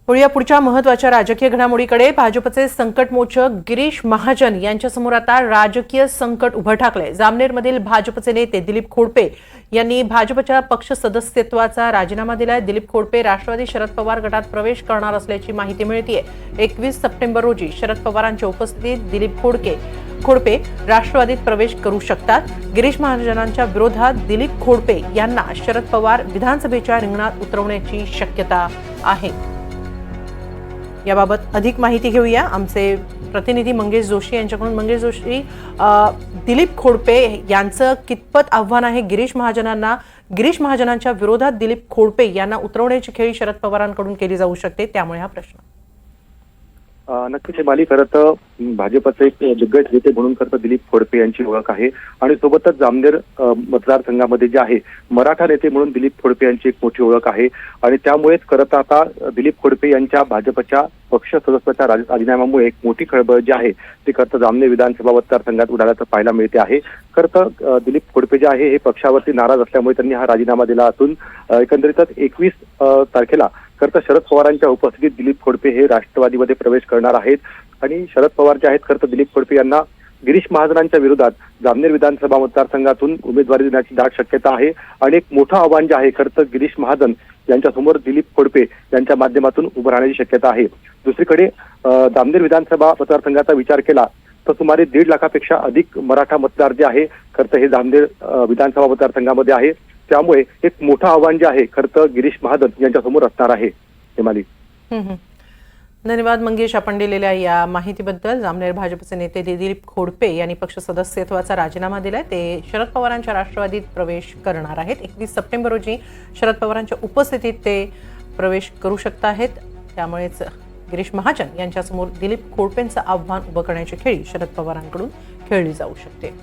वळूया पुढच्या महत्त्वाच्या राजकीय घडामोडीकडे। भाजपचे संकटमोचक गिरीश महाजन यांच्यासमोर आता राजकीय संकट उभं ठाकलंय। जामनेरमधील भाजपचे नेते दिलीप खोडपे यांनी भाजपच्या पक्ष सदस्यत्वाचा राजीनामा दिलाय। दिलीप खोडपे राष्ट्रवादी शरद पवार गटात प्रवेश करणार असल्याची माहिती मिळतेय। 21 सप्टेंबर रोजी शरद पवारांच्या उपस्थितीत दिलीप खोडपे राष्ट्रवादीत प्रवेश करू शकतात। गिरीश महाजनांच्या विरोधात दिलीप खोडपे यांना शरद पवार विधानसभेच्या रिंगणात उतरवण्याची शक्यता आहे। याबाबत अधिक माहिती घेऊया आमचे प्रतिनिधी मंगेश जोशी यांच्याकडून। मंगेश जोशी, दिलीप खोडपे यांचं कितपत आव्हान आहे गिरीश महाजनांना? गिरीश महाजनांच्या विरोधात दिलीप खोडपे यांना उतरवण्याची खेळी शरद पवारांकडून केली जाऊ शकते, त्यामुळे हा प्रश्न। नक्कीच हिमाली, खरं तर भाजपचे एक दिग्गज नेते म्हणून खरं तर दिलीप खोडपे यांची ओळख आहे आणि सोबतच जामनेर मतदारसंघामध्ये जे आहे मराठा नेते म्हणून दिलीप खोडपे यांची एक मोठी ओळख आहे आणि त्यामुळेच खरं तर आता दिलीप खोडपे यांच्या भाजपच्या पक्ष सदस्याच्या राजीनाम्यामुळे एक मोठी खळबळ जी आहे ती खरं तर जामनेर विधानसभा मतदारसंघात उडाल्याचं पाहायला मिळते आहे। खरं तर दिलीप खोडपे जे आहे हे पक्षावरती नाराज असल्यामुळे त्यांनी हा राजीनामा दिला असून एकंदरीतच 21 तारखेला खरं तर शरद पवारांच्या उपस्थितीत दिलीप खोडपे हे राष्ट्रवादीमध्ये प्रवेश करणार आहेत आणि शरद पवार जे आहेत खरं तर दिलीप खोडपे यांना गिरीश महाजनांच्या विरोधात जामनेर विधानसभा मतदारसंघातून उमेदवारी देण्याची दाट शक्यता आहे आणि एक मोठं आव्हान जे आहे खरं तर गिरीश महाजन यांच्यासमोर दिलीप खोडपे यांच्या माध्यमातून उभं राहण्याची शक्यता आहे। दुसरीकडे जामनेर विधानसभा मतदारसंघाचा विचार केला तर सुमारे 1.5 लाखापेक्षा अधिक मराठा मतदार जे आहे खरं तर हे जामनेर विधानसभा मतदारसंघामध्ये आहे, त्यामुळे एक मोठं आव्हान जे आहे खरं तर गिरीश महाजन यांच्यासमोर असणार आहे। हिमाली, धन्यवाद मंगेश, आपण दिलेल्या या माहितीबद्दल। जामनेर भाजपचे नेते दिलीप खोडपे यांनी पक्ष सदस्यत्वाचा राजीनामा दिलाय। ते शरद पवारांच्या राष्ट्रवादीत प्रवेश करणार आहेत। 21 सप्टेंबर रोजी शरद पवारांच्या उपस्थितीत ते प्रवेश करू शकत आहेत, त्यामुळेच गिरीश महाजन यांच्यासमोर दिलीप खोडपेंचं आव्हान उभं करण्याची खेळी शरद पवारांकडून खेळली जाऊ शकते।